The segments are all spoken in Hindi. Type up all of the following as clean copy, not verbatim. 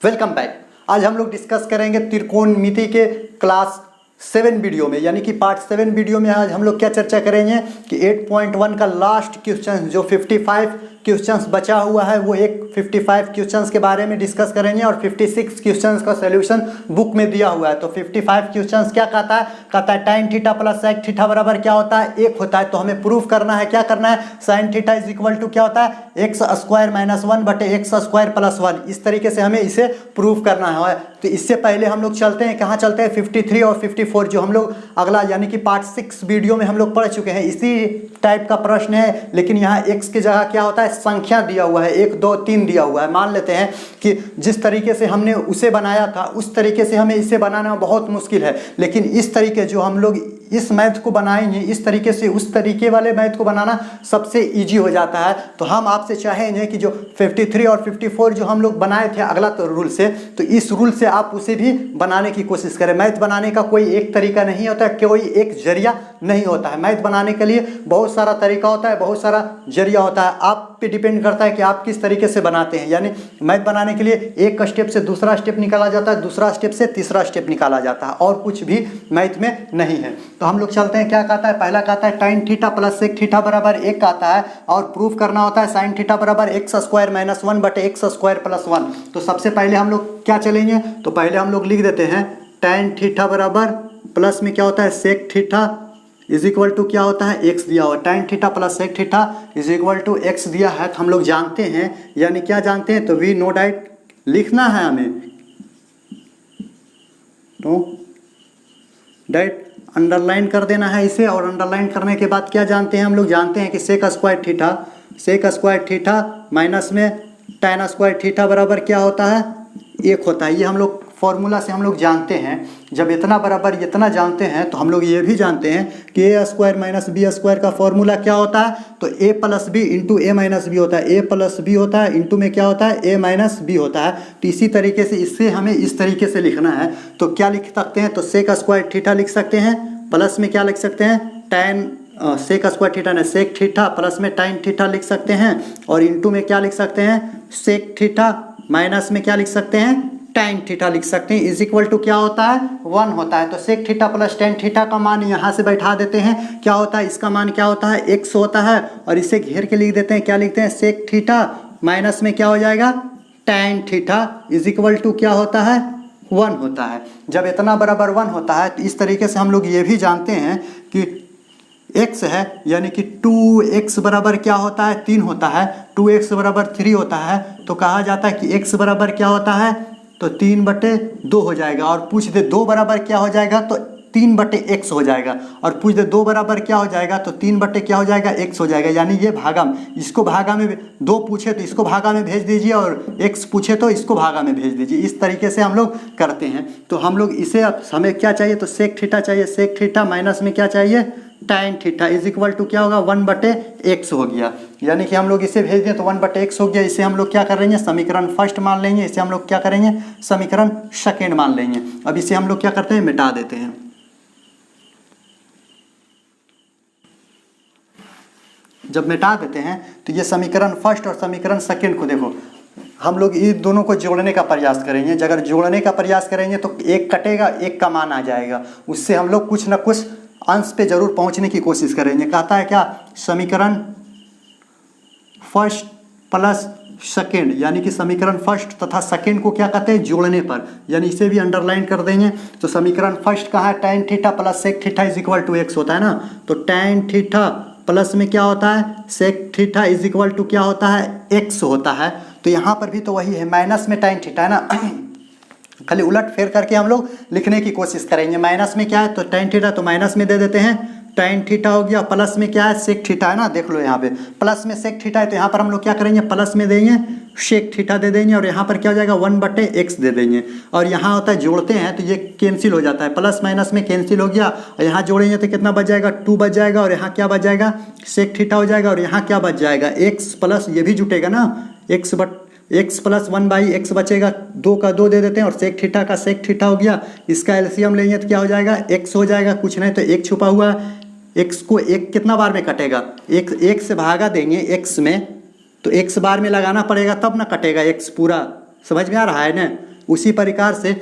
Welcome back. आज हम लोग डिस्कस करेंगे त्रिकोणमिति के क्लास 7 वीडियो में, यानी कि पार्ट 7 वीडियो में आज हम लोग क्या चर्चा करेंगे कि 8.1 का लास्ट क्वेश्चन जो 55 क्वेश्चंस बचा हुआ है वो एक 55 क्वेश्चंस के बारे में डिस्कस करेंगे और 56 क्वेश्चंस का सॉल्यूशन बुक में दिया हुआ है। तो 55 क्वेश्चंस क्या कहता है tan theta plus sec theta बराबर क्या होता है, 1 होता है। तो हमें प्रूफ करना है, क्या करना है, sin theta is equal to क्या होता है, एक्स स्क्वायर माइनस 1 बटे एक्स स्क्वायर प्लस 1। इस तरीके से हमें इसे प्रूफ करना है। तो इससे पहले हम लोग चलते हैं, कहाँ चलते हैं, 53 और 54 जो हम लोग अगला यानी कि पार्ट 6 वीडियो में हम लोग पढ़ चुके हैं। इसी टाइप का प्रश्न है, लेकिन यहाँ x की जगह क्या होता है, संख्या दिया हुआ है, 1 2 3 दिया हुआ है। मान लेते हैं कि जिस तरीके से हमने उसे बनाया था उस तरीके से हमें इसे बनाना बहुत मुश्किल है, लेकिन इस तरीके जो हम लोग इस मैथ को बनाएंगे, इस तरीके से उस तरीके वाले मैथ को बनाना सबसे इजी हो जाता है। तो हम आपसे चाहेंगे कि जो 53 और 54 जो हम लोग बनाए थे अगला तो रूल से, तो इस रूल से आप उसे भी बनाने की कोशिश करें। मैथ बनाने का कोई एक तरीका नहीं होता, कोई एक जरिया नहीं होता है। मैथ बनाने के लिए बहुत सारा तरीका होता है, बहुत सारा जरिया होता है। आप पे डिपेंड करता है कि आप किस तरीके से बनाते हैं। यानी मैथ बनाने के लिए एक स्टेप से दूसरा स्टेप निकाला जाता है, दूसरा स्टेप से तीसरा स्टेप निकाला जाता है, और कुछ भी मैथ में नहीं है। तो हम लोग चलते हैं, क्या कहता है, पहला कहता है tan theta plus sec theta बराबर 1 कहता है, और प्रूफ करना होता है sin थीटा बराबर एक्स स्क्वायर माइनस 1 बटे एक्स स्क्वायर प्लस 1। तो सबसे पहले हम लोग क्या चलेंगे, तो पहले हम लोग लिख देते हैं tan थीटा बराबर प्लस में क्या होता है sec theta is equal to क्या होता है, एक्स दिया हुआ। tan theta plus sec theta is equal to x दिया है, तो हम लोग जानते हैं, यानी क्या जानते हैं, तो वी नो डाइट लिखना है हमें, तो डाइट अंडरलाइन कर देना है इसे। और अंडरलाइन करने के बाद क्या जानते हैं, हम लोग जानते हैं कि सेक स्क्वायर थीटा माइनस में tan स्क्वायर थीटा बराबर क्या होता है, 1 होता है। ये हम लोग फॉर्मूला से हम लोग जानते हैं। जब इतना बराबर इतना जानते हैं तो हम लोग ये भी जानते हैं कि ए स्क्वायर माइनस बी स्क्वायर का फॉर्मूला क्या होता है, तो ए प्लस बी इंटू ए माइनस बी होता है। ए प्लस बी होता है, इंटू में क्या होता है, ए माइनस बी होता है। तो इसी तरीके से इससे हमें इस तरीके से लिखना है। तो क्या लिख सकते हैं, तो सेक स्क्वायर थीटा लिख सकते हैं, प्लस में क्या लिख सकते हैं, tan सेक स्क्वायर थीटा ने सेक थीटा प्लस में tan थीटा लिख सकते हैं, और इंटू में क्या लिख सकते हैं, सेक थीटा माइनस में क्या लिख सकते हैं, tan थीटा लिख सकते हैं। इज इक्वल टू क्या होता है, 1 होता है। तो sec theta plus tan theta का मान यहाँ से बैठा देते हैं, क्या होता है, इसका मान क्या होता है, x होता है, और इसे घेर के लिख देते हैं, क्या लिखते हैं, सेक थीटा माइनस में क्या हो जाएगा, tan theta is equal to क्या होता है, 1 होता है। जब इतना बराबर 1 होता है तो इस तरीके से हम लोग ये भी जानते हैं कि x है, यानी कि 2x बराबर क्या होता है, 3 होता है, 2x बराबर 3 होता है। तो कहा जाता है कि x बराबर क्या होता है, तो 3/2 हो जाएगा। और पूछ दे 2 बराबर क्या हो जाएगा, तो 3/x हो जाएगा। और पूछ दे 2 बराबर क्या हो जाएगा, तो 3 बटे क्या हो जाएगा, x हो जाएगा। यानी ये भागा में, इसको भागा में 2 पूछे तो इसको भागा में भेज दीजिए, और x पूछे तो इसको भागा में भेज दीजिए। इस तरीके से हम लोग करते हैं। तो हम लोग इसे, अब हमें क्या चाहिए, तो सेक थीटा चाहिए, सेक थीटा माइनस में क्या चाहिए, tan theta is equal to क्या होगा, 1/x हो गया। यानी कि हम लोग इसे भेज दें तो 1/x हो गया। इसे हम लोग क्या करेंगे, समीकरण फर्स्ट मान लेंगे, इसे हम लोग क्या करेंगे, समीकरण सेकेंड मान लेंगे। अब इसे हम लोग क्या करते हैं, मिटा देते हैं। जब मिटा देते हैं तो ये समीकरण फर्स्ट और समीकरण सेकेंड को देखो, हम लोग इन दोनों को जोड़ने का प्रयास करेंगे। अगर जोड़ने का प्रयास करेंगे तो एक कटेगा, एक का मान आ जाएगा, उससे हम लोग कुछ ना कुछ अंश पे जरूर पहुंचने की कोशिश करेंगे। कहता है क्या, समीकरण फर्स्ट प्लस सेकेंड, यानी कि समीकरण फर्स्ट तथा सेकेंड को क्या कहते हैं, जोड़ने पर, यानी इसे भी अंडरलाइन कर देंगे। तो समीकरण फर्स्ट कहाँ है, tan theta plus sec theta is equal to x होता है ना। तो tan थीटा प्लस में क्या होता है, sec theta is equal to क्या होता है, एक्स होता है। तो यहाँ पर भी तो वही है, माइनस में tan थीटा है ना, खाली उलट फेर करके हम लोग लिखने की कोशिश करेंगे। माइनस में क्या है, तो tan थीटा, तो माइनस में दे देते हैं, tan थीटा हो गया। प्लस में क्या है, सेक थीटा है ना, देख लो यहाँ पे प्लस में सेक थीटा है, तो यहाँ पर हम लोग क्या करेंगे, प्लस में देंगे सेक थीटा दे देंगे, और यहाँ पर क्या हो जाएगा, 1/x दे देंगे। और यहाँ होता है जोड़ते हैं तो ये कैंसिल हो जाता है, प्लस माइनस में कैंसिल हो गया। और यहाँ जोड़ेंगे तो कितना बच जाएगा, 2 बच जाएगा, और यहाँ क्या बच जाएगा, सेक थीटा हो जाएगा, और यहाँ क्या बच जाएगा, x प्लस ये भी जुटेगा ना, x प्लस 1/x बचेगा, 2 का 2 दे देते हैं, और सेक थीटा का सेक थीटा हो गया। इसका एलसीएम लेंगे तो क्या हो जाएगा, x हो जाएगा, कुछ नहीं तो 1 छुपा हुआ है। x को 1 कितना बार में कटेगा, 1 से भागा देंगे x में, तो x बार में लगाना पड़ेगा तब ना कटेगा x पूरा, समझ में आ रहा है ना। उसी प्रकार से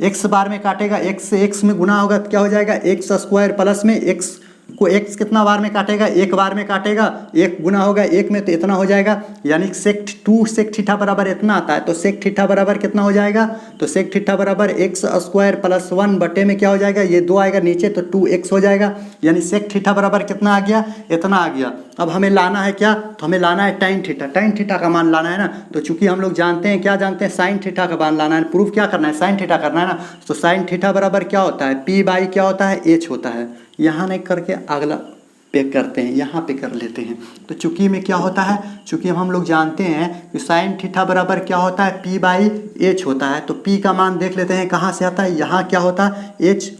x बार में काटेगा, x से x में गुना होगा तो क्या हो जाएगा x स्क्वायर प्लस में x को x कितना बार में काटेगा, एक बार में काटेगा, एक गुना होगा एक में तो इतना हो जाएगा, यानी सेक 2 सेक थीटा बराबर इतना आता है। तो सेक थीटा बराबर कितना हो जाएगा, तो सेक थीटा बराबर x स्क्वायर प्लस 1 बटे में क्या हो जाएगा, ये 2 आएगा नीचे तो 2x हो जाएगा, यानी सेक थीटा बराबर कितना आ गया, इतना आ गया। अब हमें लाना है क्या, तो हमें लाना है टाइन थीटा, टाइन थीटा का मान लाना है ना। तो चूंकि हम लोग जानते हैं, क्या जानते हैं, साइन थीटा का मान लाना है, प्रूफ क्या करना है, साइन थीटा करना है ना। तो साइन थीटा बराबर क्या होता है, p बाई क्या होता है, h होता है। यहाँ नहीं करके अगला पे करते हैं, यहाँ पे कर लेते हैं। तो चूंकि में क्या होता है, चूंकि हम लोग जानते हैं कि साइन थीटा बराबर क्या होता है, p बाई h होता है। तो p का मान देख लेते हैं कहाँ से आता है, यहाँ क्या होता है h,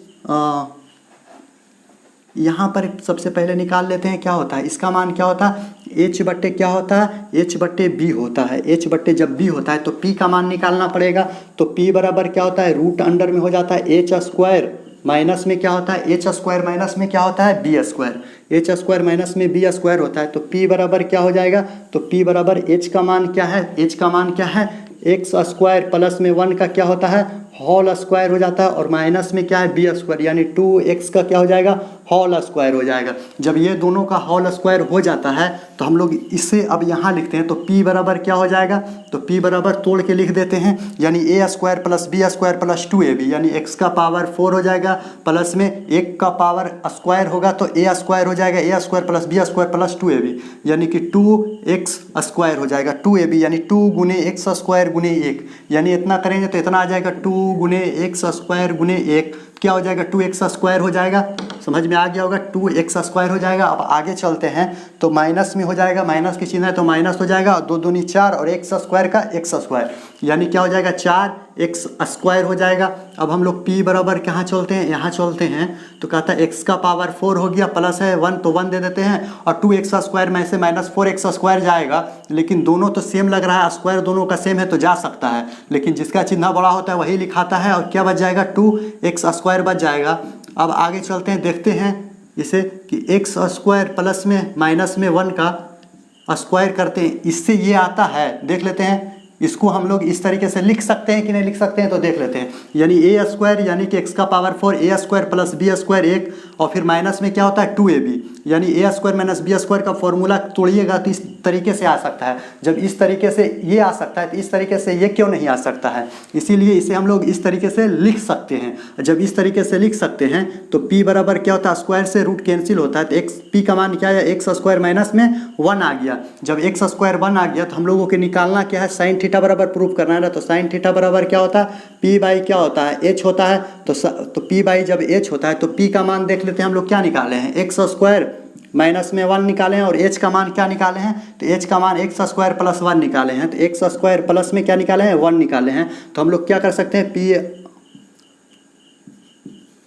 यहाँ पर सबसे पहले निकाल लेते हैं क्या होता है, इसका मान क्या होता है h बट्टे क्या होता है, h बट्टे b होता है। h बट्टे जब b होता है तो p का मान निकालना पड़ेगा। तो p बराबर क्या होता है, रूट अंडर में हो जाता है h स्क्वायर माइनस में क्या होता है, h स्क्वायर माइनस में क्या होता है, b square, h square minus में b स्क्वायर होता है। तो p बराबर क्या हो जाएगा, तो p बराबर h का मान क्या है, h का मान क्या है, x स्क्वायर प्लस में 1 का क्या होता है, होल स्क्वायर हो जाता है, और माइनस में क्या है, b स्क्वायर, यानी 2x का क्या हो जाएगा, होल स्क्वायर हो जाएगा। जब ये दोनों का होल स्क्वायर हो जाता है तो हम लोग इसे अब यहाँ लिखते हैं। तो p बराबर क्या हो जाएगा, तो p बराबर तोड़ के लिख देते हैं, यानी a square plus b square plus 2ab, यानी x का पावर 4 हो जाएगा, प्लस में 1 का पावर स्क्वायर होगा तो a स्क्वायर हो जाएगा, a square plus b square plus 2ab, यानी कि 2x स्क्वायर हो जाएगा, 2ab यानी 2 गुने x स्क्वायर गुने 1, यानी इतना करेंगे तो इतना आ जाएगा 2 गुने x स्क्वायर गुने 1, क्या हो जाएगा, 2x स्क्वायर हो जाएगा। समझ में आ गया होगा, 2x स्क्वायर हो जाएगा। अब आगे चलते हैं तो माइनस में हो जाएगा, माइनस की चिन्ह है तो माइनस हो जाएगा, 2 दूनी 4 और x स्क्वायर का x स्क्वायर, यानी क्या हो जाएगा, 4x स्क्वायर हो जाएगा। अब हम लोग p बराबर कहाँ चलते हैं, यहाँ चलते हैं। तो कहता है x का पावर 4 हो गया, प्लस है 1 तो 1 दे देते हैं, और 2x स्क्वायर में से माइनस 4x स्क्वायर जाएगा, लेकिन दोनों तो सेम लग रहा है, स्क्वायर दोनों का सेम है तो जा सकता है, लेकिन जिसका चिन्ह बड़ा होता है वही लिखाता है, और क्या बच जाएगा, 2x स्क्वायर बच जाएगा। अब आगे चलते हैं, देखते हैं इसे कि x स्क्वायर प्लस में माइनस में 1 का स्क्वायर करते हैं, इससे ये आता है, देख लेते हैं इसको हम लोग इस तरीके से लिख सकते हैं कि नहीं लिख सकते हैं, तो देख लेते हैं। यानी a स्क्वायर यानी कि x का power 4, a square plus b square 1, और फिर माइनस में क्या होता है 2ab, यानी a square minus b square का फॉर्मूला तोड़िएगा तो इस तरीके से आ सकता है। जब इस तरीके से ये आ सकता है तो इस तरीके से ये क्यों नहीं आ सकता है, इसीलिए इसे हम लोग इस तरीके से लिख सकते हैं। जब इस तरीके से लिख सकते हैं तो p बराबर क्या होता है, स्क्वायर से रूट कैंसिल होता है, तो x p का मान क्या है, x स्क्वायर माइनस में 1 आ गया। जब x स्क्वायर 1 आ गया तो हम लोगों के निकालना क्या है, साइन थीटा बराबर प्रूफ करना है ना। तो साइन थीटा बराबर क्या होता है, p बाई क्या होता है, h होता है। तो p बाई जब h होता है तो p का मान देख लेते हैं हम लोग, क्या निकाले हैं, x स्क्वायर माइनस में 1 निकाले हैं, और h का मान क्या निकाले हैं, तो h का मान x स्क्वायर प्लस 1 निकाले हैं। तो x स्क्वायर प्लस में क्या निकाले हैं, 1 निकाले हैं। तो हम लोग क्या कर सकते हैं, p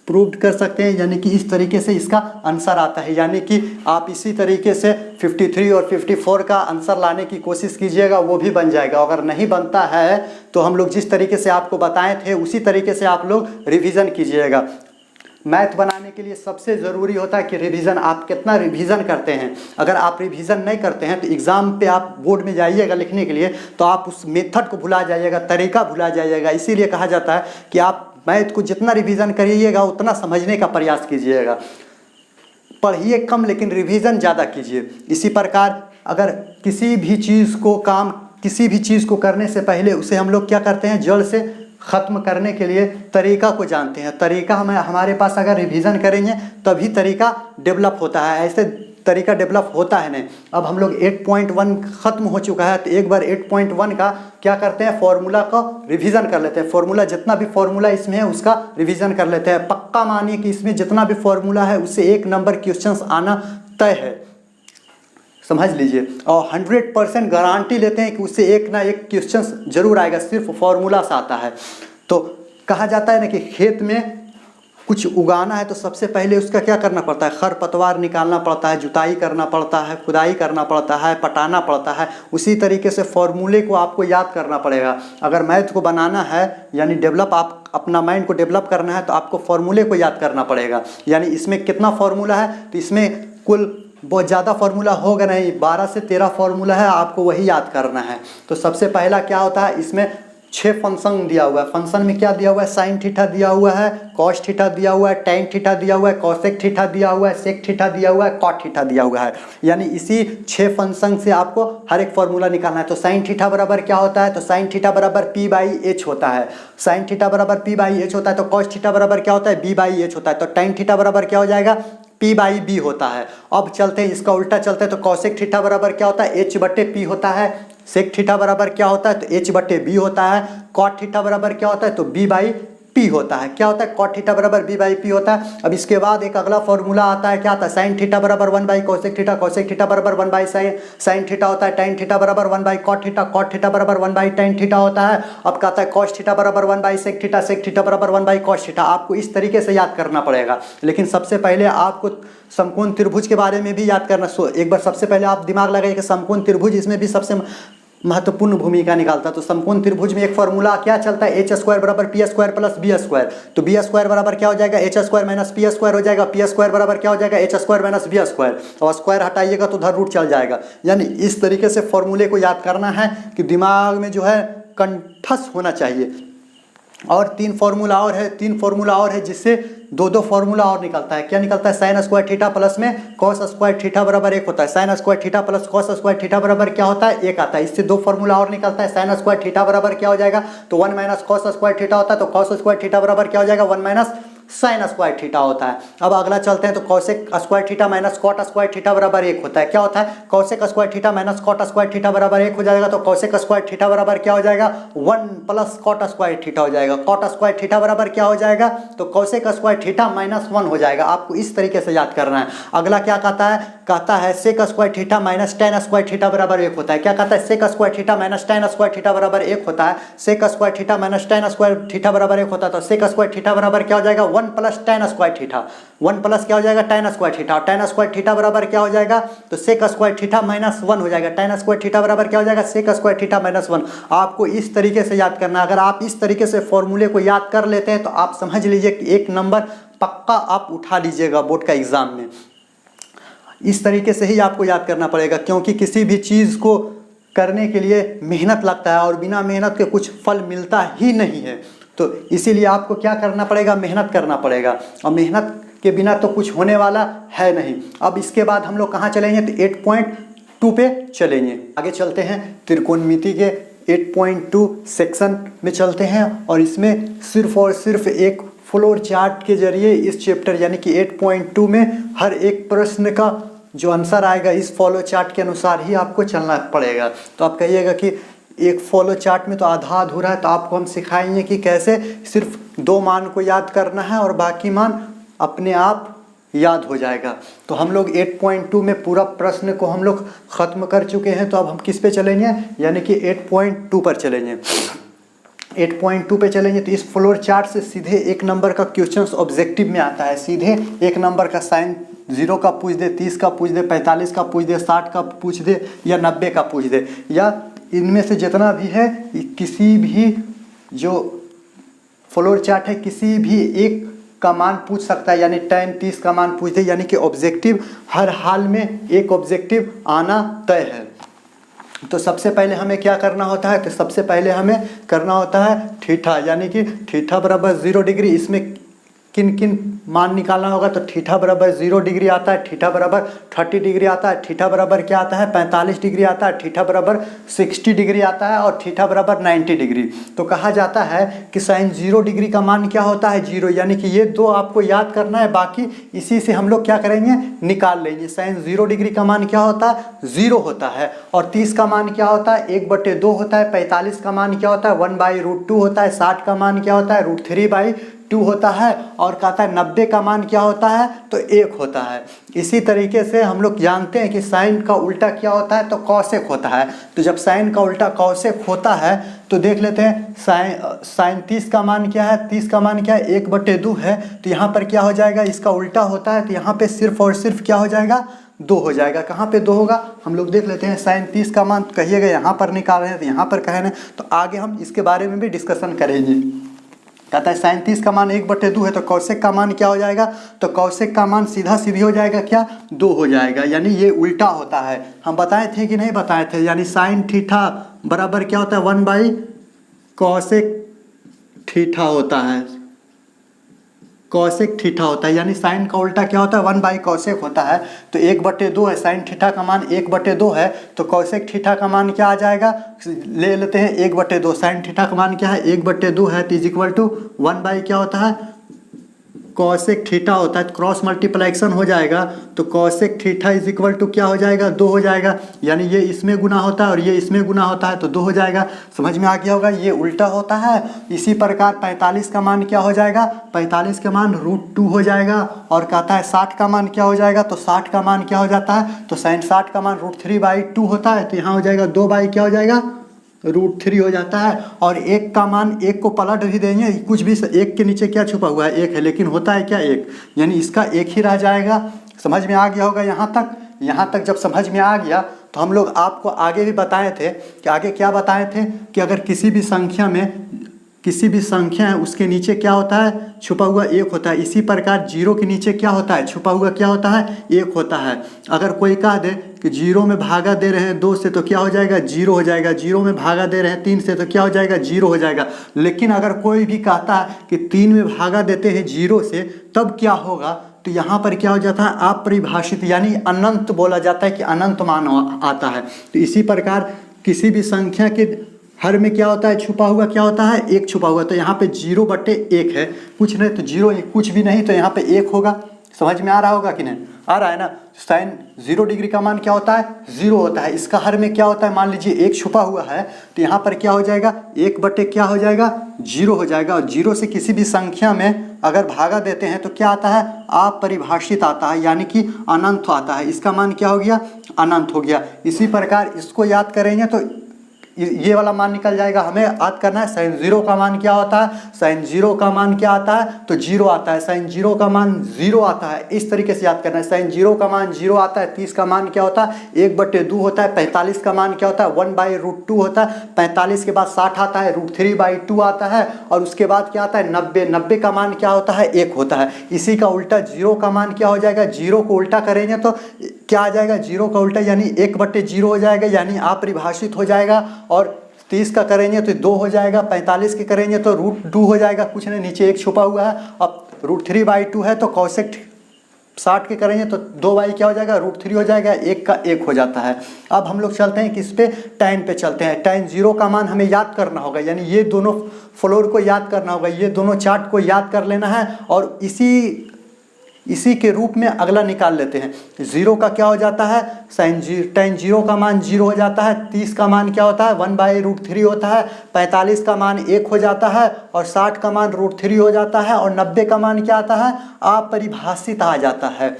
प्रूव्ड कर सकते हैं, यानी कि इस तरीके से इसका आंसर आता है। यानी कि आप इसी तरीके से 53 और 54 का आंसर लाने की कोशिश कीजिएगा, वो भी बन जाएगा। अगर नहीं बनता है तो हम लोग जिस तरीके से आपको बताए थे उसी तरीके से आप लोग रिवीजन कीजिएगा। मैथ बनाने के लिए सबसे ज़रूरी होता है कि रिवीजन, आप कितना रिवीजन करते हैं। अगर आप रिवीजन नहीं करते हैं तो एग्ज़ाम पे आप बोर्ड में जाइएगा लिखने के लिए तो आप उस मेथड को भुला जाइएगा, तरीका भुला जाइएगा। इसीलिए कहा जाता है कि आप मैथ को जितना रिवीजन करिएगा उतना समझने का प्रयास कीजिएगा। पढ़िए कम लेकिन रिवीजन ज़्यादा कीजिए। इसी प्रकार अगर किसी भी चीज़ को करने से पहले उसे हम लोग क्या करते हैं, जड़ से ख़त्म करने के लिए तरीका को जानते हैं। तरीका हमारे पास अगर रिवीजन करेंगे तभी तरीका डेवलप होता है, ऐसे तरीका डेवलप होता है नहीं। अब हम लोग 8.1 ख़त्म हो चुका है तो एक बार 8.1 का क्या करते हैं, फॉर्मूला का रिवीजन कर लेते हैं। फॉर्मूला जितना भी फॉर्मूला इसमें है उसका रिवीजन कर लेते हैं। पक्का मानिए कि इसमें जितना भी फॉर्मूला है उससे 1 नंबर क्वेश्चंस आना तय है, समझ लीजिए। और 100% गारंटी लेते हैं कि उससे एक ना एक क्वेश्चंस जरूर आएगा, सिर्फ फॉर्मूला से आता है। तो कहा जाता है ना कि खेत में कुछ उगाना है तो सबसे पहले उसका क्या करना पड़ता है, खरपतवार निकालना पड़ता है, जुताई करना पड़ता है, खुदाई करना पड़ता है, पटाना पड़ता है। उसी तरीके से फॉर्मूले को आपको याद करना पड़ेगा। अगर मैथ को बनाना है यानी डेवलप, आप अपना माइंड को डेवलप करना है तो आपको फॉर्मूले को याद करना पड़ेगा। यानी इसमें कितना फॉर्मूला है, तो इसमें कुल बहुत ज़्यादा फार्मूला होगा नहीं, 12 से 13 फार्मूला है, आपको वही याद करना है। तो सबसे पहला क्या होता है, इसमें 6 फंक्शन दिया हुआ है। फंक्शन में क्या दिया हुआ है, साइन थीटा दिया हुआ है, कॉस थीटा दिया हुआ है, टेन थीटा दिया हुआ है, कॉसेक थीटा दिया हुआ है, सेक थीटा दिया हुआ है, कॉट थीटा दिया हुआ है। यानी इसी 6 फंक्शन से आपको हर एक फॉर्मूला निकालना है। तो साइन थीटा बराबर क्या होता है, तो साइन थीटा बराबर p/h होता है। साइन थीटा बराबर p/h होता है। तो कॉस थीटा बराबर क्या होता है, b/h होता है। तो टेन थीटा बराबर क्या हो जाएगा, p/b होता है। अब चलते हैं इसका उल्टा चलते हैं। तो कॉसेक थीटा बराबर क्या होता है, h/p होता है। सेक थीटा बराबर क्या होता है, तो h/b होता है। कॉट थीटा बराबर क्या होता है, तो b/p होता है। क्या होता है, कॉट थीटा बराबर b/p होता है। अब इसके बाद एक अगला फॉर्मूला आता है, क्या आता है, साइन थीटा बराबर 1/कोसेक थीटा, कोसेक थीटा बराबर 1/साइन थीटा होता है। टेन थीटा बराबर 1/कॉट थीटा, कॉट थीटा बराबर 1/टेन थीटा होता है। अब कहता है कॉस थीटा बराबर 1/सेक थीटा, सेक थीटा बराबर 1/कॉस थीटा। आपको इस तरीके से याद करना पड़ेगा। लेकिन सबसे पहले आपको समकोण त्रिभुज के बारे में भी याद करना। एक बार सबसे पहले आप दिमाग लगाइए कि समकोण त्रिभुज इसमें भी सबसे महत्वपूर्ण भूमिका निकालता है। तो समकोण त्रिभुज में एक फॉर्मूला क्या चलता है, h² बराबर p² प्लस b²। तो b² बराबर क्या हो जाएगा, h² माइनस p² हो जाएगा। p² बराबर क्या हो जाएगा, h² माइनस b²। और स्क्वायर हटाइएगा तो उधर रूट चल जाएगा। यानी इस तरीके से फॉर्मूले को याद करना है कि दिमाग में जो है कंठस्थ होना चाहिए। और तीन फॉर्मूला और है जिससे दो फॉर्मूला और निकलता है। क्या निकलता है, साइन स्क्वायर थीटा प्लस में कॉस स्क्वायर थीटा बराबर 1 होता है। Sine square theta plus cos square theta बराबर क्या होता है, 1 आता है। इससे 2 फॉर्मूला और निकलता है। साइन स्क्वायर थीटा बराबर क्या हो जाएगा, तो 1 माइनस कॉस स्क्वायर थीटा होता है। तो कॉस स्क्वायर थीटा बराबर क्या हो जाएगा, 1 माइनस साइन स्क्वायर थीटा होता है। अब अगला चलते हैं। तो cosec square theta minus cot square theta बराबर 1 होता है। क्या होता है, cosec square theta minus cot square theta बराबर 1 हो जाएगा। तो कॉसेक स्क्वायर थीटा बराबर क्या हो जाएगा, 1 प्लस कॉट स्क्वायर थीटा हो जाएगा। कॉट स्क्वायर थीटा बराबर क्या हो जाएगा, तो कॉसेक स्क्वायर थीटा माइनस 1 हो जाएगा। आपको इस तरीके से याद करना है। अगला क्या कहता है sec square theta minus tan square theta बराबर 1 होता है। क्या कहता है, sec square theta minus tan square theta बराबर 1 होता है। Sec square theta minus tan square theta बराबर 1 होता है। तो सेक स्क्वायर थीटा बराबर क्या हो जाएगा, 1 plus ten square theta. 1 plus क्या हो जाएगा, टेन स्क्वायर थीटा। और टेन स्क्वायर थीटा बराबर क्या हो जाएगा, तो सेक स्क्वायर थीटा माइनस 1 हो जाएगा। टेन स्क्वायर थीटा बराबर क्या हो जाएगा, सेक स्क्वायर थीटा माइनस 1। आपको इस तरीके से याद करना। अगर आप इस तरीके से फॉर्मूले को याद कर लेते हैं तो आप समझ लीजिए कि 1 नंबर पक्का आप उठा लीजिएगा बोर्ड का एग्जाम में। इस तरीके से ही आपको याद करना पड़ेगा, क्योंकि किसी भी चीज़ को करने के लिए मेहनत लगता है और बिना मेहनत के कुछ फल मिलता ही नहीं है। तो इसीलिए आपको क्या करना पड़ेगा, मेहनत करना पड़ेगा। और मेहनत के बिना तो कुछ होने वाला है नहीं। अब इसके बाद हम लोग कहाँ चलेंगे, तो 8.2 पे चलेंगे। आगे चलते हैं त्रिकोणमिति के 8.2 सेक्शन में चलते हैं। और इसमें सिर्फ और सिर्फ एक फ्लोर चार्ट के जरिए इस चैप्टर यानी कि 8.2 में हर एक प्रश्न का जो आंसर आएगा इस फॉलो चार्ट के अनुसार ही आपको चलना पड़ेगा। तो आप कहिएगा कि एक फॉलो चार्ट में तो आधा अधूरा है, तो आपको हम सिखाएंगे कि कैसे सिर्फ 2 मान को याद करना है और बाकी मान अपने आप याद हो जाएगा। तो हम लोग 8.2 में पूरा प्रश्न को हम लोग ख़त्म कर चुके हैं। तो अब हम किस पे चलेंगे, यानी कि 8.2 पर चलेंगे। 8.2 पे चलेंगे तो इस फ्लोर चार्ट से सीधे 1 नंबर का क्वेश्चन ऑब्जेक्टिव में आता है। सीधे 1 नंबर का साइन 0 का पूछ दे, 30 का पूछ दे, 45 का पूछ दे, 60 का पूछ दे या 90 का पूछ दे, या इनमें से जितना भी है किसी भी जो फ्लोर चार्ट है किसी भी एक का मान पूछ सकता है। यानी tan 30 का मान पूछ दे, यानी कि ऑब्जेक्टिव हर हाल में एक ऑब्जेक्टिव आना तय है। तो सबसे पहले हमें क्या करना होता है, तो सबसे पहले हमें करना होता है थीटा, यानी कि थीटा बराबर 0 डिग्री। इसमें किन किन मान निकालना होगा, तो थीटा बराबर 0 डिग्री आता है, थीटा बराबर 30 डिग्री आता है, थीटा बराबर क्या आता है 45 डिग्री आता है, थीटा बराबर 60 डिग्री आता है और थीटा बराबर 90 डिग्री। तो कहा जाता है कि साइन 0 डिग्री का मान क्या होता है 0, यानी कि ये 2 आपको याद करना है, बाकी इसी से हम लोग क्या करेंगे निकाल लेंगे। साइन 0 डिग्री का मान क्या होता है 0 होता है, और 30 का मान क्या होता है 1/2 होता है, 45 का मान क्या होता है 1/√2 होता है, 60 का मान क्या होता है √3/2 होता है, और कहता है 90 का मान क्या होता है तो 1 होता है। इसी तरीके से हम लोग जानते हैं कि साइन का उल्टा क्या होता है तो कॉसेक होता है। तो जब साइन का उल्टा कॉसेक होता है तो देख लेते हैं साइन 30 का मान क्या है, 30 का मान क्या है 1/2 है। तो यहाँ पर क्या हो जाएगा, इसका उल्टा होता है तो यहाँ पे सिर्फ और सिर्फ क्या हो जाएगा 2 हो जाएगा। कहाँ पे 2 होगा हम लोग देख लेते हैं। साइन 30 का मान कहिएगा यहाँ पर निकाल रहे हैं तो यहाँ पर कहे ना, तो आगे हम इसके बारे में भी डिस्कशन करेंगे। कहता है साइन 30 का मान 1/2 है, तो कौशिक का मान क्या हो जाएगा, तो कौशिक का मान सीधा सीधी हो जाएगा क्या 2 हो जाएगा, यानी ये उल्टा होता है। हम बताए थे कि नहीं बताए थे, यानी साइन थीटा बराबर क्या होता है 1 कॉसेक थीटा होता है, कॉसेक थीटा होता है, यानी साइन का उल्टा क्या होता है 1/कॉसेक होता है। तो 1/2 है, साइन थीटा का मान 1/2 है, तो कॉसेक थीटा का मान क्या आ जाएगा, ले लेते हैं 1/2, साइन थीटा का मान क्या है 1/2 है, तो इज इक्वल टू 1 क्या होता है कॉसेक थीटा होता है, तो क्रॉस मल्टीप्लाइकेशन हो जाएगा, तो cosec theta is equal to क्या हो जाएगा 2 हो जाएगा, यानी ये इसमें गुना होता है और ये इसमें गुना होता है, तो 2 हो जाएगा। समझ में आ गया होगा, ये उल्टा होता है। इसी प्रकार 45 का मान क्या हो जाएगा, 45 का मान √2 हो जाएगा, और कहता है 60 का मान क्या हो जाएगा, तो 60 का मान क्या हो जाता है, तो साइन 60 का मान √3/2 होता है, तो यहाँ हो जाएगा 2 क्या हो जाएगा √3 हो जाता है। और एक का मान, एक को पलट भी देंगे, कुछ भी एक के नीचे क्या छुपा हुआ है, एक है, लेकिन होता है क्या एक, यानी इसका एक ही रह जाएगा। समझ में आ गया होगा यहाँ तक। यहाँ तक जब समझ में आ गया तो हम लोग आपको आगे भी बताए थे कि आगे क्या बताए थे कि अगर किसी भी संख्या है उसके नीचे क्या होता है छुपा हुआ एक होता है, इसी प्रकार 0 के नीचे क्या होता है छुपा हुआ क्या होता है एक होता है। अगर कोई कह दे कि 0 में भागा दे रहे हैं 2 से तो क्या हो जाएगा 0 हो जाएगा, 0 में भागा दे रहे हैं 3 से तो क्या हो जाएगा 0 हो जाएगा। लेकिन अगर कोई भी कहता है कि 3 में भागा देते हैं 0 से तब क्या होगा, तो यहाँ पर क्या हो जाता है अपरिभाषित, यानी अनंत बोला जाता है कि अनंत मान आता है। तो इसी प्रकार किसी भी संख्या के हर में क्या होता है छुपा हुआ क्या होता है एक छुपा हुआ, तो यहाँ पे 0/1 है, कुछ नहीं तो 0 कुछ भी नहीं तो यहाँ पे 1 होगा। समझ में आ रहा होगा कि नहीं आ रहा है ना। साइन 0 डिग्री का मान क्या होता है 0 होता है, इसका हर में क्या होता है मान लीजिए 1 छुपा हुआ है, तो यहाँ पर क्या हो जाएगा 1/, क्या हो जाएगा 0 हो जाएगा। और 0 से किसी भी संख्या में अगर भागा देते हैं तो क्या आता है अपरिभाषित आता है, यानी कि अनंत आता है, इसका मान क्या हो गया अनंत हो गया। इसी प्रकार इसको याद करेंगे तो ये वाला मान निकल जाएगा। हमें याद करना है साइन 0 का मान क्या होता है, साइन 0 का मान क्या आता है तो 0 आता है, साइन 0 का मान 0 आता है, इस तरीके से याद करना है। साइन 0 का मान 0 आता है, 30 का मान क्या होता है 1/2 होता है, 45 का मान क्या होता है 1/√2 होता है, 45 के बाद 60 आता है √3/2 आता है, और उसके बाद क्या आता है 90 का मान क्या होता है 1 होता है। इसी का उल्टा 0 का मान क्या हो जाएगा, 0 को उल्टा करेंगे तो क्या आ जाएगा 0 का उल्टा यानी 1/0 हो जाएगा, यानी अपरिभाषित हो जाएगा। और 30 का करेंगे तो 2 हो जाएगा, 45 के करेंगे तो √2 हो जाएगा, कुछ नहीं नीचे 1 छुपा हुआ है। अब √3/2 है तो कॉसेक 60 के करेंगे तो 2 क्या हो जाएगा √3 हो जाएगा, 1 का 1 हो जाता है। अब हम लोग चलते हैं किस पे tan पे चलते हैं। tan 0 का मान हमें याद करना होगा, यानी ये दोनों फ्लोर को याद करना होगा, ये दोनों चार्ट को याद कर लेना है और इसी के रूप में अगला निकाल लेते हैं। 0 का क्या हो जाता है tan 0 का मान 0 हो जाता है, 30 का मान क्या होता है 1/√3 होता है, 45 का मान 1 हो जाता है और 60 का मान √3 हो जाता है, और 90 का मान क्या आता है अपरिभाषित आ जाता है।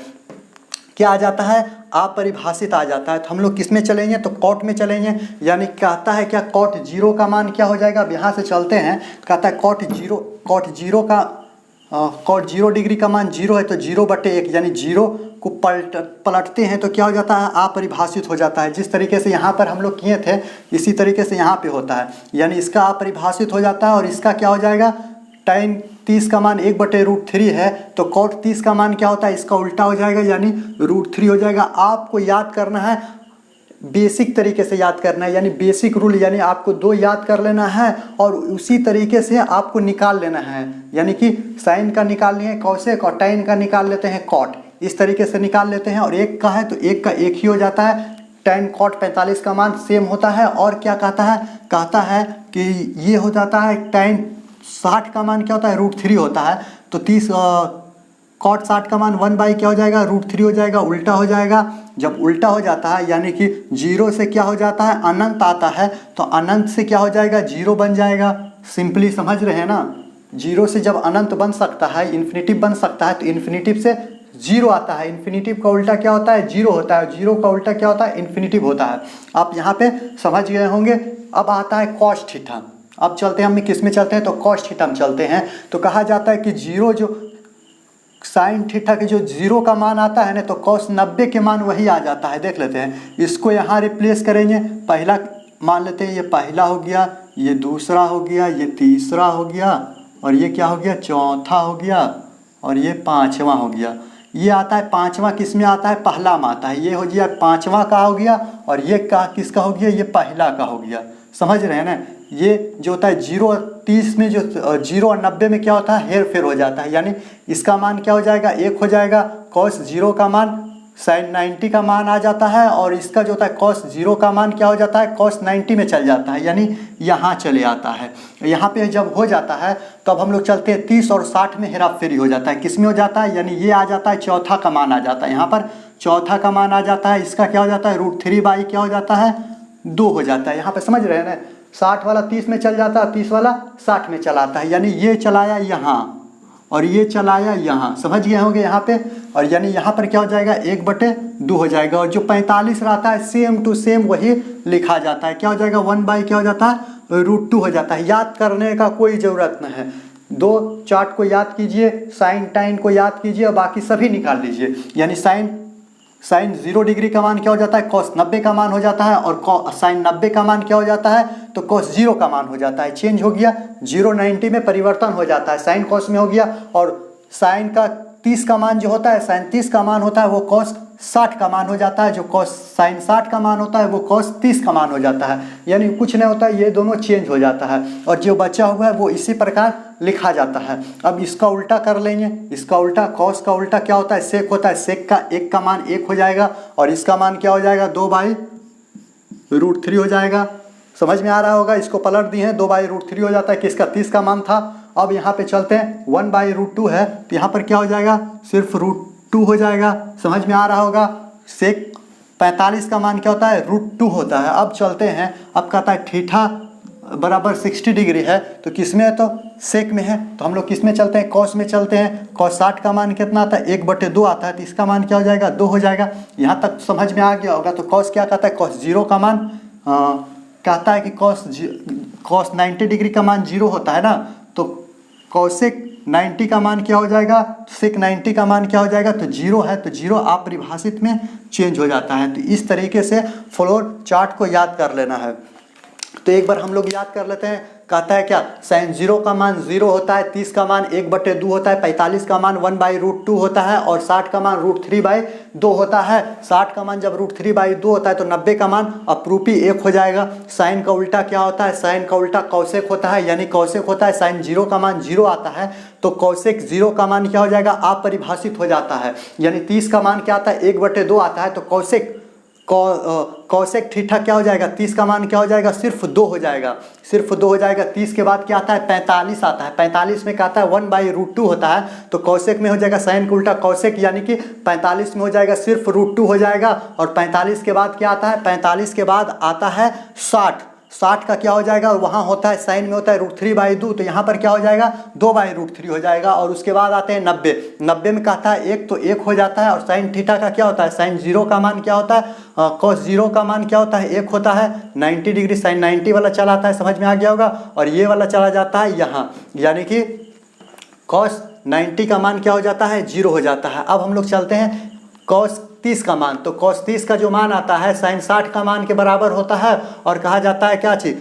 क्या आ जाता है अपरिभाषित आ जाता है। तो हम लोग किस में चलेंगे तो कॉट में चलेंगे, यानी कहता है क्या कॉट 0 का मान क्या हो जाएगा। अब यहाँ से चलते हैं, कहता है कॉट 0 डिग्री का मान 0 है तो 0/1, यानी 0 को पलटते हैं तो क्या हो जाता है अपरिभाषित हो जाता है। जिस तरीके से यहाँ पर हम लोग किए थे इसी तरीके से यहाँ पे होता है, यानी इसका अपरिभाषित हो जाता है। और इसका क्या हो जाएगा tan 30 का मान 1/√3 है तो कॉट 30 का मान क्या होता है इसका उल्टा हो जाएगा, यानी √3 हो जाएगा। आपको याद करना है बेसिक तरीके से याद करना है, यानी बेसिक रूल, यानी आपको 2 याद कर लेना है और उसी तरीके से आपको निकाल लेना है। यानी कि साइन का निकाल लिए कॉसेक और tan का निकाल लेते हैं कॉट, इस तरीके से निकाल लेते हैं। और 1 का है तो 1 का 1 ही हो जाता है। tan कॉट 45 का मान सेम होता है। और क्या कहता है कि ये हो जाता है tan 60 का मान क्या होता है √3 होता है, तो 30 कॉट 60 का मान 1 क्या हो जाएगा √3 हो जाएगा, उल्टा हो जाएगा। जब उल्टा हो जाता है यानी कि 0 से क्या हो जाता है अनंत आता है, तो अनंत से क्या हो जाएगा 0 बन जाएगा। सिंपली समझ रहे हैं ना, 0 से जब अनंत बन सकता है इन्फिनिटिव बन सकता है तो इन्फिनिटिव से 0 आता है। इन्फिनिटिव का उल्टा क्या होता है 0 होता है, 0 का उल्टा क्या होता है इन्फिनिटिव होता है। आप यहाँ पे समझ गए होंगे। अब आता है cos थीटा। अब चलते हैं हम किस में चलते हैं तो cos थीटा में चलते हैं। तो कहा जाता है कि 0 जो साइन थीटा के जो 0 का मान आता है ना तो cos 90 के मान वही आ जाता है। देख लेते हैं, इसको यहाँ रिप्लेस करेंगे। पहला मान लेते हैं, ये पहला हो गया, ये दूसरा हो गया, ये तीसरा हो गया, और ये क्या हो गया चौथा हो गया, और ये पाँचवा हो गया। ये आता है पाँचवा किस में आता है पहला में आता है, ये हो गया पाँचवा का हो गया, और ये का किसका हो गया ये पहला का हो गया। समझ रहे हैं ना, ये जो होता है 0 और 30 में जो 0 और 90 में क्या होता है, हेर फेर हो जाता है। यानी इसका मान क्या हो जाएगा, 1 हो जाएगा, cos 0 का मान sin 90 का मान आ जाता है, और इसका जो होता है cos 0 का मान क्या हो जाता है, cos 90 में चल जाता है, यानी यहाँ चले आता है। यहाँ पे जब हो जाता है तो अब हम लोग चलते हैं 30 और 60 में हेरा फेरी हो जाता है। किस में हो जाता है, यानी ये आ जाता है, चौथा का मान आ जाता है, यहाँ पर चौथा का मान आ जाता है। इसका क्या हो जाता है, √3 बाई क्या हो जाता है, 2 हो जाता है। यहाँ पे समझ रहे हैं ना, 60 वाला 30 में चल जाता है, 30 वाला 60 में चला आता है, यानी ये चलाया यहाँ और ये चलाया यहाँ, समझ गए होंगे यहाँ पे। और यानी यहाँ पर क्या हो जाएगा, 1/2 हो जाएगा, और जो 45 रहता है सेम टू सेम वही लिखा जाता है। क्या हो जाएगा, 1 बाई क्या हो जाता है, √2 हो जाता है। याद करने का कोई ज़रूरत नहीं है, 2 चार्ट को याद कीजिए, साइन टाइन को याद कीजिए और बाकी सभी निकाल लीजिए। यानी साइन 0 डिग्री का मान क्या हो जाता है, cos 90 का मान हो जाता है, और साइन 90 का मान क्या हो जाता है, तो cos 0 का मान हो जाता है। चेंज हो गया, 0 90 में परिवर्तन हो जाता है, साइन cos में हो गया। और साइन का 30 का मान जो होता है, साइन 30 का मान होता है वो cos 60 का मान हो जाता है, जो cos साइन 60 का मान होता है वो cos 30 का मान हो जाता है। यानी कुछ नहीं होता है, ये दोनों चेंज हो जाता है, और जो बचा हुआ है वो इसी प्रकार लिखा जाता है। अब इसका उल्टा कर लेंगे, इसका उल्टा, cos का उल्टा क्या होता है, सेक होता है, सेक का 1 का मान 1 हो जाएगा, और इसका मान क्या हो जाएगा, 2/√3 हो जाएगा। समझ में आ रहा होगा, इसको पलट दिए हैं, 2/√3 हो जाता है, किसका 30 का मान था। अब यहाँ पे चलते हैं, 1/√2 है तो यहाँ पर क्या हो जाएगा, सिर्फ √2 हो जाएगा। समझ में आ रहा होगा, सेक 45 का मान क्या होता है, √2 होता है। अब चलते हैं, अब कहता है थीटा बराबर 60 डिग्री है, तो किस में है, तो सेक में है, तो हम लोग किस में चलते हैं, cos में चलते हैं। cos 60 का मान कितना आता है, 1/2 आता है, तो इसका मान क्या हो जाएगा, 2 हो जाएगा। यहाँ तक समझ में आ गया होगा। तो cos क्या कहता है, cos 0 का मान कहता है कि cos 90 डिग्री का मान 0 होता है ना, तो cosec 90 का मान क्या हो जाएगा, sec 90 का मान क्या हो जाएगा, तो 0 है, तो 0 अपरिभाषित में चेंज हो जाता है। तो इस तरीके से फ्लोर चार्ट को याद कर लेना है। तो एक बार हम लोग याद कर लेते हैं। कहता है क्या, साइन 0 का मान 0 होता है, 30 का मान 1/2 होता है, 45 का मान 1/√2 होता है, और 60 का मान √3/2 होता है। 60 का मान जब √3/2 होता है तो 90 का मान अपरूपी 1 हो जाएगा। साइन का उल्टा क्या होता है, साइन का उल्टा कौसेक होता है, यानी कौसेक होता है, साइन 0 का मान 0 आता है, तो कौसेक 0 का मान क्या हो जाएगा, अपरिभाषित हो जाता है। यानी 30 का मान क्या आता है, 1/2 आता है, तो कौसेक थीटा क्या हो जाएगा, 30 का मान क्या हो जाएगा, सिर्फ 2 हो जाएगा, सिर्फ 2 हो जाएगा। 30 के बाद क्या आता है, 45 आता है, 45 में क्या आता है, 1/√2 होता है, तो कौसेक में हो जाएगा साइन का उल्टा कौसेक, यानी कि 45 में हो जाएगा सिर्फ √2 हो जाएगा। और 45 के बाद क्या आता है, 45 के बाद आता है 60 का क्या हो जाएगा, वहाँ होता है साइन में होता है √3/2, तो यहाँ पर क्या हो जाएगा, 2/√3 हो जाएगा। और उसके बाद आते हैं 90 में कहता है 1, तो 1 हो जाता है। और साइन थीटा का क्या होता है, साइन 0 का मान क्या होता है, cos 0 का मान क्या होता है, 1 होता है। 90 डिग्री साइन 90 वाला चला आता है, समझ में आ गया होगा। और ये वाला चला जाता है यहाँ, यानी कि cos 90 का मान क्या हो जाता है, 0 हो जाता है। अब हम लोग चलते हैं cos 30 का मान, तो cos 30 का जो मान आता है साइन 60 का मान के बराबर होता है, और कहा जाता है क्या चीज़,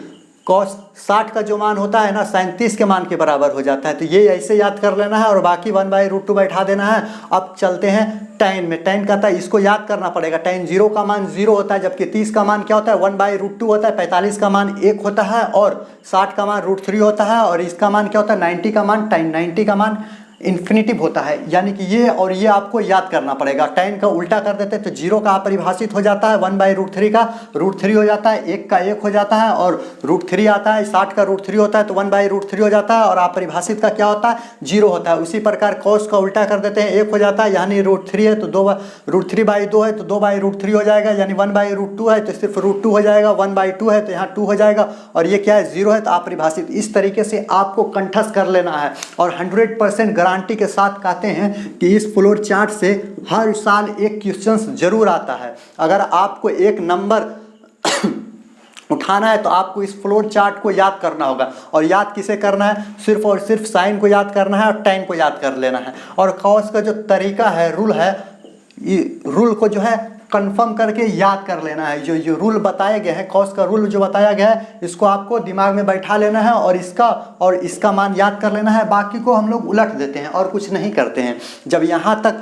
cos 60 का जो मान होता है ना, साइन 30 के मान के बराबर हो जाता है। तो ये ऐसे याद कर लेना है, और बाकी 1/√2 बैठा देना है। अब चलते हैं tan में, tan कहता है इसको याद करना पड़ेगा। tan 0 का मान 0 होता है, जबकि 30 का मान क्या होता है, 1/√2 होता है, 45 का मान 1 होता है, और 60 का मान √3 होता है, और इसका मान क्या होता है, 90 का मान, tan 90 का मान इन्फिनिटिव होता है। यानी कि ये और ये आपको याद करना पड़ेगा। tan का उल्टा कर देते तो 0 का अपरिभाषित हो जाता है, 1/√3 का √3 हो जाता है, 1 का 1 हो जाता है, और √3 आता है, 60 का √3 होता है तो 1/√3 हो जाता है, और अपरिभाषित का क्या होता है, 0 होता है। उसी प्रकार cos का उल्टा कर देते हैं, 1 हो जाता है, यानी √3 है तो 2/√3/2 है तो 2/√3 हो जाएगा, यानी 1/√2 है तो सिर्फ √2 हो जाएगा, 1/2 है तो यहाँ 2 हो जाएगा, और ये क्या है, 0 है तो अपरिभाषित। इस तरीके से आपको कंठस्थ कर लेना है, और 100% गारंटी के साथ कहते हैं कि इस फ्लोर चार्ट से हर साल एक क्वेश्चंस जरूर आता है। अगर आपको एक नंबर उठाना है तो आपको इस फ्लोर चार्ट को याद करना होगा, और याद किसे करना है, सिर्फ और सिर्फ साइन को याद करना है और tan को याद कर लेना है। और cos का जो तरीका है, रूल है, रूल को जो है कंफर्म करके याद कर लेना है। जो रूल बताए गए हैं, cos का रूल जो बताया गया है, इसको आपको दिमाग में बैठा लेना है, और इसका मान याद कर लेना है। बाकी को हम लोग उलट देते हैं और कुछ नहीं करते हैं। जब यहाँ तक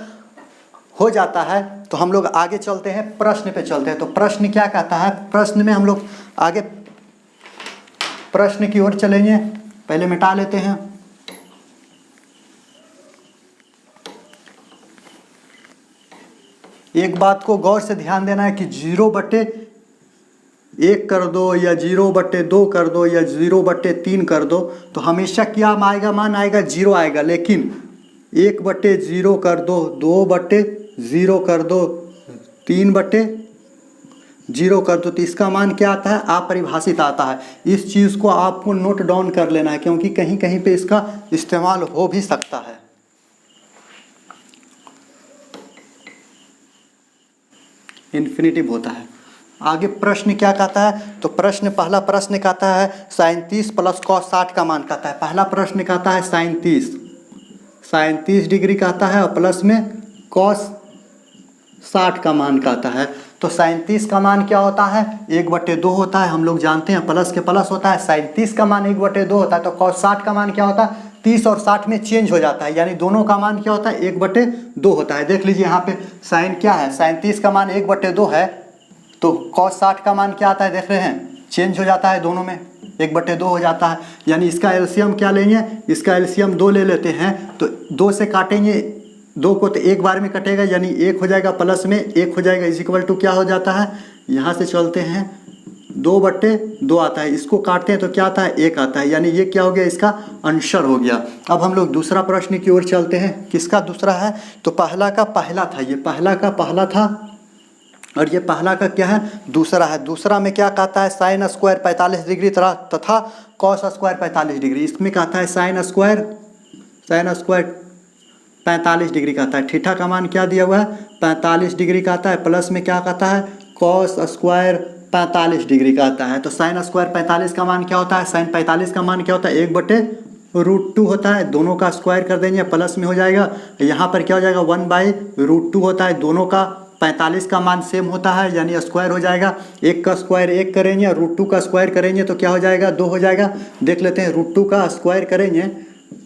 हो जाता है तो हम लोग आगे चलते हैं, प्रश्न पे चलते हैं। तो प्रश्न क्या कहता है, प्रश्न में हम लोग आगे प्रश्न की ओर चलेंगे। पहले मिटा लेते हैं। एक बात को गौर से ध्यान देना है कि 0/1 कर दो या 0/2 कर दो या 0/3 कर दो तो हमेशा क्या आएगा, मान आएगा 0 आएगा। लेकिन 1/0 कर दो, 2/0 कर दो, 3/0 कर दो तो इसका मान क्या आता है, अपरिभाषित आता है। इस चीज़ को आपको नोट डाउन कर लेना है क्योंकि कहीं कहीं पे इसका इस्तेमाल हो भी सकता है। इन्फिनिटिव होता है। आगे प्रश्न क्या कहता है, तो प्रश्न पहला प्रश्न कहता है sin 30 प्लस cos 60 का मान कहता है। पहला प्रश्न कहता है sin 30 डिग्री कहता है और प्लस में cos 60 का मान कहता है। तो sin 30 का मान क्या होता है, 1/2 होता है। हम लोग जानते हैं प्लस के प्लस होता है। sin 30 का मान 1/2 होता है। तो cos 60 का मान क्या होता है, 30 और 60 में चेंज हो जाता है, यानी दोनों का मान क्या होता है, 1/2 होता है। देख लीजिए यहाँ पे साइन क्या है, sin 30 का मान 1/2 है तो cos 60 का मान क्या आता है, देख रहे हैं चेंज हो जाता है, दोनों में 1/2 हो जाता है। यानी इसका एलसीएम क्या लेंगे, इसका एलसीएम 2 ले लेते हैं। तो 2 से काटेंगे, 2 को तो एक बार में कटेगा यानी 1 हो जाएगा, प्लस में 1 हो जाएगा, इज इक्वल टू क्या हो जाता है, यहाँ से चलते हैं 2/2 आता है। इसको काटते हैं तो क्या आता है, 1 आता है। यानी ये क्या हो गया, इसका आंसर हो गया। अब हम लोग दूसरा प्रश्न की ओर चलते हैं। किसका दूसरा है, तो पहला का पहला था, ये पहला का पहला था और ये पहला का क्या है, दूसरा है। दूसरा में क्या कहता है, साइन स्क्वायर 45 डिग्री तथा कॉस स्क्वायर 45 डिग्री। इसमें कहता है साइन स्क्वायर 45 डिग्री कहता है। थीटा का मान क्या दिया हुआ है, 45 डिग्री कहता है। प्लस में क्या कहता है, कॉस स्क्वायर 45 डिग्री कहता है। तो साइन स्क्वायर 45 का मान क्या होता है, साइन 45 का मान क्या होता है, 1/√2 होता है। दोनों का स्क्वायर कर देंगे, प्लस में हो जाएगा, यहाँ पर क्या हो जाएगा, 1/√2 होता है। दोनों का 45 का मान सेम होता है यानी स्क्वायर हो जाएगा। 1 का स्क्वायर 1 करेंगे और √2 का स्क्वायर करेंगे तो क्या हो जाएगा, 2 हो जाएगा। देख लेते हैं, √2 का स्क्वायर करेंगे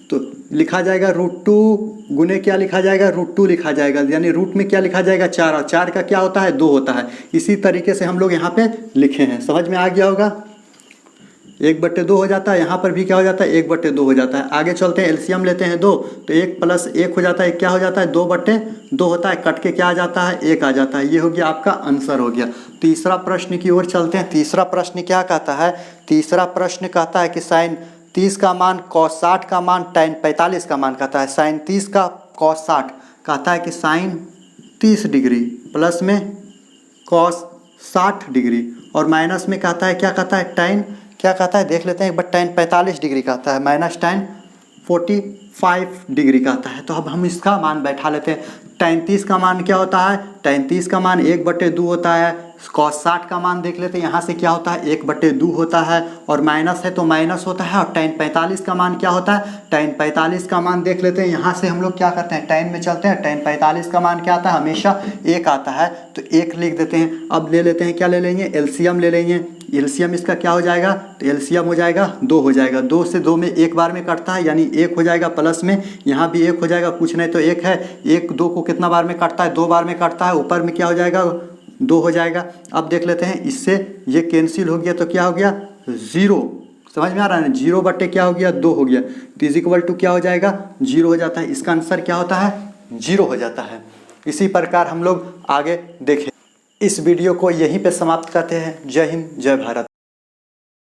तो लिखा जाएगा √2 गुने क्या लिखा जाएगा, √2 लिखा जाएगा। यानी रूट में क्या लिखा जाएगा, 4 और 4 का क्या होता है, 2 होता है। इसी तरीके से हम लोग यहाँ पे लिखे हैं, समझ में आ गया होगा। 1/2 हो जाता है, यहाँ पर भी क्या हो जाता है, 1/2 हो जाता है। आगे चलते हैं, एलसीएम लेते हैं 2 तो 1 + 1 हो जाता है, क्या हो जाता है, 2/2 होता है। कट के क्या आ जाता है, 1 आ जाता है। ये हो गया आपका आंसर हो गया। तीसरा प्रश्न की ओर चलते हैं। तीसरा प्रश्न क्या कहता है, तीसरा प्रश्न कहता है कि साइन 30 का मान cos 60 का मान tan 45 का मान कहता है। साइन 30 का cos 60 कहता है कि साइन 30 डिग्री प्लस में cos 60 डिग्री और माइनस में कहता है, क्या कहता है, tan क्या कहता है, देख लेते हैं एक बार, tan 45 डिग्री कहता है माइनस tan 45 डिग्री कहता है। तो अब हम इसका मान बैठा लेते हैं। tan 30 का मान क्या होता है, tan 30 का मान 1/2 होता है। cos 60 का मान देख लेते हैं, यहाँ से क्या होता है, 1/2 होता है और माइनस है तो माइनस होता है। और tan 45 का मान क्या होता है, tan 45 का मान देख लेते हैं, यहाँ से हम लोग क्या करते हैं, tan में चलते हैं। tan 45 का मान क्या आता है, हमेशा 1 आता है तो 1 लिख देते हैं। अब ले लेते हैं, क्या ले लेंगे, एलसीएम ले लेंगे। एलसीएम इसका क्या हो जाएगा, तो एलसीएम हो जाएगा 2 हो जाएगा। 2 से 2 में एक बार में कटता है यानी 1 हो जाएगा। प्लस में यहाँ भी 1 हो जाएगा, कुछ नहीं तो 1 है। 1 2 को कितना बार में कटता है, 2 बार में कटता है। ऊपर में क्या हो जाएगा, 2 हो जाएगा। अब देख लेते हैं, इससे ये कैंसिल हो गया तो क्या हो गया, 0। समझ में आ रहा है ना, 0 क्या हो गया, 2 हो गया तो इज इक्वल टू क्या हो जाएगा, 0 हो जाता है। इसका आंसर क्या होता है, 0 हो जाता है। इसी प्रकार हम लोग आगे देखें। इस वीडियो को यहीं पे समाप्त करते हैं। जय हिंद, जय भारत।